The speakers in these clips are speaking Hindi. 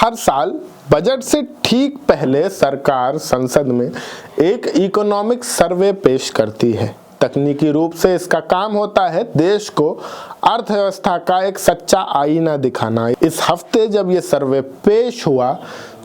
हर साल बजट से ठीक पहले सरकार संसद में एक इकोनॉमिक सर्वे पेश करती है। तकनीकी रूप से इसका काम होता है देश को अर्थव्यवस्था का एक सच्चा आईना दिखाना। इस हफ्ते जब ये सर्वे पेश हुआ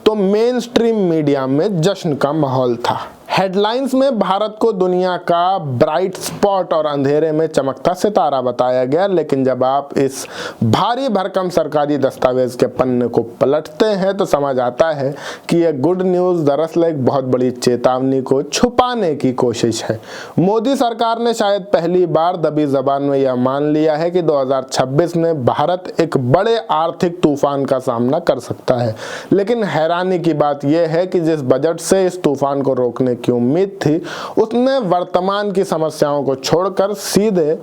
तो मेन स्ट्रीम मीडिया में जश्न का माहौल था। हेडलाइंस में भारत को दुनिया का ब्राइट स्पॉट और अंधेरे में चमकता सितारा बताया गया, लेकिन जब आप इस भारी भरकम सरकारी दस्तावेज के पन्ने को पलटते हैं तो समझ आता है कि यह गुड न्यूज़ दरअसल एक बहुत बड़ी चेतावनी को छुपाने की कोशिश है। मोदी सरकार ने शायद पहली बार दबी जबान में यह मान लिया है कि 2026 में भारत एक बड़े आर्थिक तूफान का सामना कर सकता है, लेकिन हैरानी की बात यह है कि जिस बजट से इस तूफान को रोकने की उम्मीद थी उसने वर्तमान की समस्याओं को छोड़कर सीधे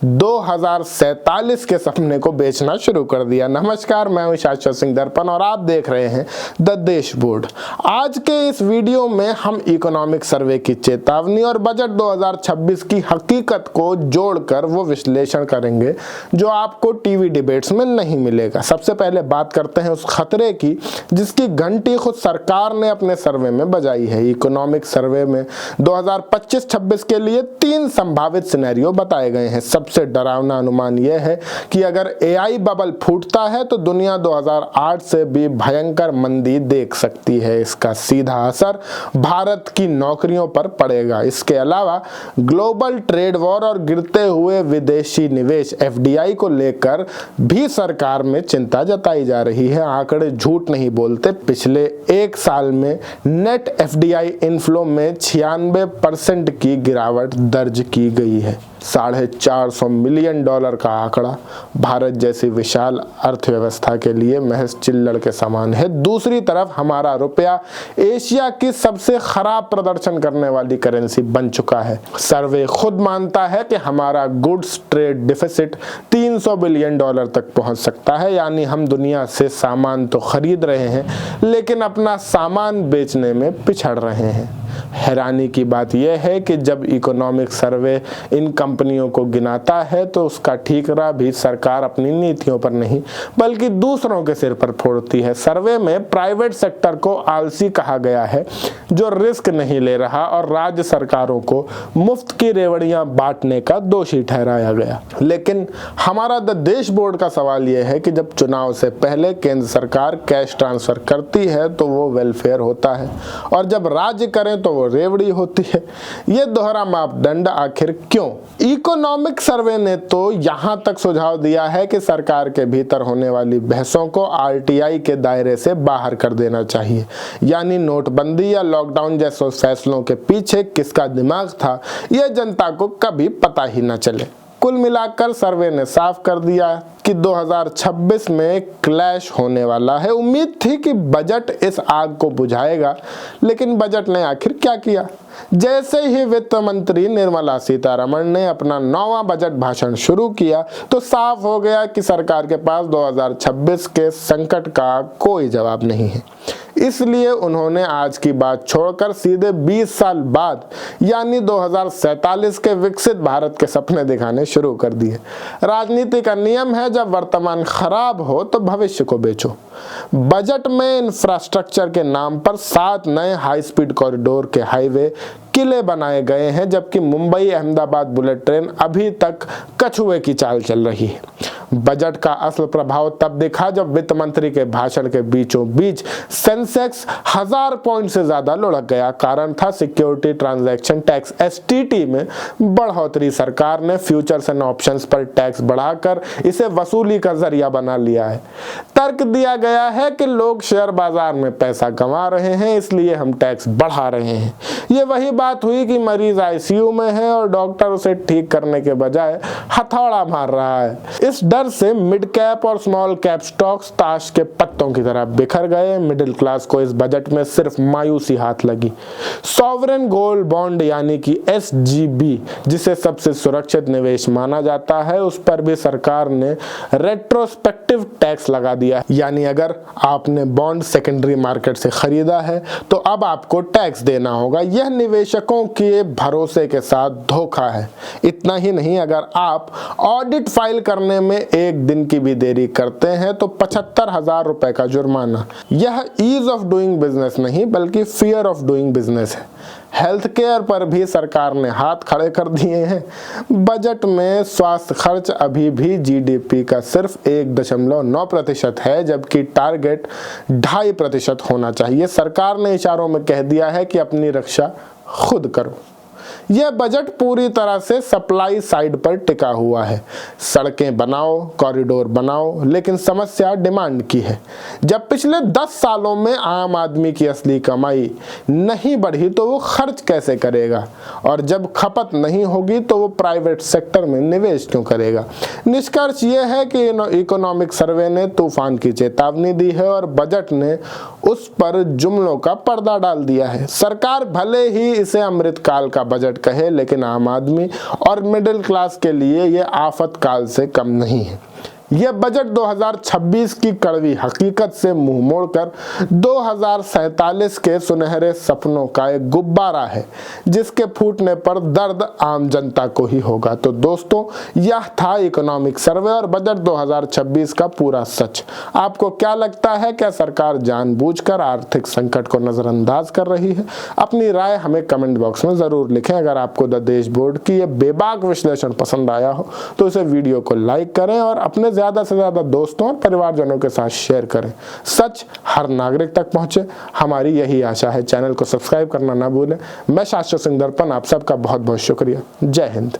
2047 के सपने को बेचना शुरू कर दिया। नमस्कार, मैं हूं शाश्वत सिंह दर्पण और आप देख रहे हैं द देश बोर्ड। आज के इस वीडियो में हम इकोनॉमिक सर्वे की चेतावनी और बजट 2026 की हकीकत को जोड़कर वो विश्लेषण करेंगे जो आपको टीवी डिबेट्स में नहीं मिलेगा। सबसे पहले बात करते हैं उस खतरे की जिसकी घंटी खुद सरकार ने अपने सर्वे में बजाई है। इकोनॉमिक सर्वे में 2025-26 के लिए 3 संभावित सिनेरियो बताए गए हैं। सबसे डरावना अनुमान यह है कि अगर एआई बबल फूटता है तो दुनिया 2008 से भी भयंकर मंदी देख सकती है। इसका सीधा असर भारत की नौकरियों पर पड़ेगा। इसके अलावा ग्लोबल ट्रेड वॉर और गिरते हुए विदेशी निवेश एफडीआई को लेकर भी सरकार में चिंता जताई जा रही है। आंकड़े झूठ नहीं बोलते। पिछले 1 साल में नेट एफडीआई इनफ्लो में 96% की गिरावट दर्ज की गई है। $450 मिलियन का आंकड़ा भारत जैसी विशाल अर्थव्यवस्था के लिए महज चिल्लड़ के समान है। दूसरी तरफ हमारा रुपया एशिया की सबसे खराब प्रदर्शन करने वाली करेंसी बन चुका है। सर्वे खुद मानता है कि हमारा गुड्स ट्रेड डिफिसिट $300 बिलियन तक पहुंच सकता है। यानी हम दुनिया से सामान तो खरीद रहे हैं लेकिन अपना सामान बेचने में पिछड़ रहे हैं। हैरानी की बात यह है कि जब इकोनॉमिक सर्वे इन कंपनियों को गिनाता है तो उसका ठीकरा भी सरकार अपनी नीतियों पर नहीं बल्कि दूसरों के सिर पर फोड़ती है। सर्वे में प्राइवेट सेक्टर को आलसी कहा गया है जो रिस्क नहीं ले रहा, और राज्य सरकारों को मुफ्त की रेवड़ियां बांटने का दोषी ठहराया गया। लेकिन हमारा द देश बोर्ड का सवाल यह है कि जब चुनाव से पहले केंद्र सरकार कैश ट्रांसफर करती है तो वो वेलफेयर होता है और जब राज्य करें तो वो रेवड़ी होती है। ये दोहरा मापदंड आखिर क्यों? इकोनॉमिक सर्वे ने तो यहां तक सुझाव दिया है कि सरकार के भीतर होने वाली बहसों को आरटीआई के दायरे से बाहर कर देना चाहिए। यानी नोटबंदी या लॉकडाउन जैसे फैसलों के पीछे किसका दिमाग था यह जनता को कभी पता ही न चले। कुल मिलाकर सर्वे ने साफ कर दिया कि 2026 में क्लैश होने वाला है। उम्मीद थी कि बजट इस आग को बुझाएगा, लेकिन बजट ने आखिर क्या किया? जैसे ही वित्त मंत्री निर्मला सीतारमण ने अपना 9वां बजट भाषण शुरू किया तो साफ हो गया कि सरकार के पास 2026 के संकट का कोई जवाब नहीं है। इसलिए उन्होंने आज की बात छोड़कर सीधे 20 साल बाद यानी 2047 के विकसित भारत के सपने दिखाने शुरू कर दिए। राजनीति का नियम है, जब वर्तमान खराब हो तो भविष्य को बेचो। बजट में इंफ्रास्ट्रक्चर के नाम पर 7 नए हाई स्पीड कॉरिडोर के हाईवे किले बनाए गए हैं, जबकि मुंबई अहमदाबाद बुलेट ट्रेन अभी तक कछुए की चाल चल रही है। बजट का असल प्रभाव तब दिखा जब वित्त मंत्री के भाषण के बीचों बीच सेंसेक्स 1000 पॉइंट से ज्यादा लुढ़क गया। कारण था सिक्योरिटी ट्रांजैक्शन टैक्स एसटीटी में बढ़ोतरी। सरकार ने फ्यूचर्स एंड ऑप्शंस पर टैक्स बढ़ाकर इसे वसूली का जरिया बना लिया है। तर्क दिया गया है कि लोग शेयर बाजार में पैसा कमा रहे हैं इसलिए हम टैक्स बढ़ा रहे हैं। ये वही बात हुई कि मरीज आईसीयू में है और डॉक्टर उसे ठीक करने के बजाय हथौड़ा मार रहा है। इस डर से मिड कैप और स्मॉल कैप स्टॉक्स ताश के पत्तों की तरह बिखर गए। मिडिल क्लास को इस बजट में सिर्फ मायूसी हाथ लगी। सॉवरेन गोल्ड बॉन्ड यानी कि एसजीबी, जिसे सबसे सुरक्षित निवेश माना जाता है, उस पर भी सरकार ने रेट्रोस्पेक्टिव इफेक्टिव टैक्स लगा दिया। यानी अगर आपने बॉन्ड सेकेंडरी मार्केट से खरीदा है तो अब आपको टैक्स देना होगा। यह निवेशकों के भरोसे के साथ धोखा है। इतना ही नहीं, अगर आप ऑडिट फाइल करने में एक दिन की भी देरी करते हैं तो 75,000 रुपए का जुर्माना। यह ईज ऑफ डूइंग बिजनेस नहीं बल्कि फियर ऑफ डूइंग बिजनेस है। हेल्थ केयर पर भी सरकार ने हाथ खड़े कर दिए हैं। बजट में स्वास्थ्य खर्च अभी भी जीडीपी का सिर्फ 1.9% है, जबकि टारगेट 2.5% होना चाहिए। सरकार ने इशारों में कह दिया है कि अपनी रक्षा खुद करो। यह बजट पूरी तरह से सप्लाई साइड पर टिका हुआ है। सड़कें बनाओ, कॉरिडोर बनाओ, लेकिन समस्या डिमांड की है। जब पिछले 10 सालों में आम आदमी की असली कमाई नहीं बढ़ी तो वो खर्च कैसे करेगा, और जब खपत नहीं होगी तो वो प्राइवेट सेक्टर में निवेश क्यों करेगा। निष्कर्ष ये है कि इकोनॉमिक सर्वे ने तूफान की चेतावनी दी है और बजट ने उस पर जुमलों का पर्दा डाल दिया है। सरकार भले ही इसे अमृतकाल का बजट कहे, लेकिन आम आदमी और मिडिल क्लास के लिए यह आफत काल से कम नहीं है। यह बजट 2026 की कड़वी हकीकत से मुंह मोड़कर 2047 के सुनहरे सपनों का एक गुब्बारा है, जिसके फूटने पर दर्द आम जनता को ही होगा। तो दोस्तों, यह था इकोनॉमिक सर्वे और बजट 2026 का पूरा सच। आपको क्या लगता है, क्या सरकार जानबूझकर आर्थिक संकट को नजरअंदाज कर रही है? अपनी राय हमें कमेंट बॉक्स में जरूर लिखें। अगर आपको द देश बोर्ड की यह बेबाक विश्लेषण पसंद आया हो तो इसे वीडियो को लाइक करें और अपने ज्यादा से ज्यादा दोस्तों और परिवारजनों के साथ शेयर करें। सच हर नागरिक तक पहुंचे, हमारी यही आशा है। चैनल को सब्सक्राइब करना ना भूलें। मैं शाश्वत सिंह दर्पण, आप सबका बहुत बहुत शुक्रिया। जय हिंद।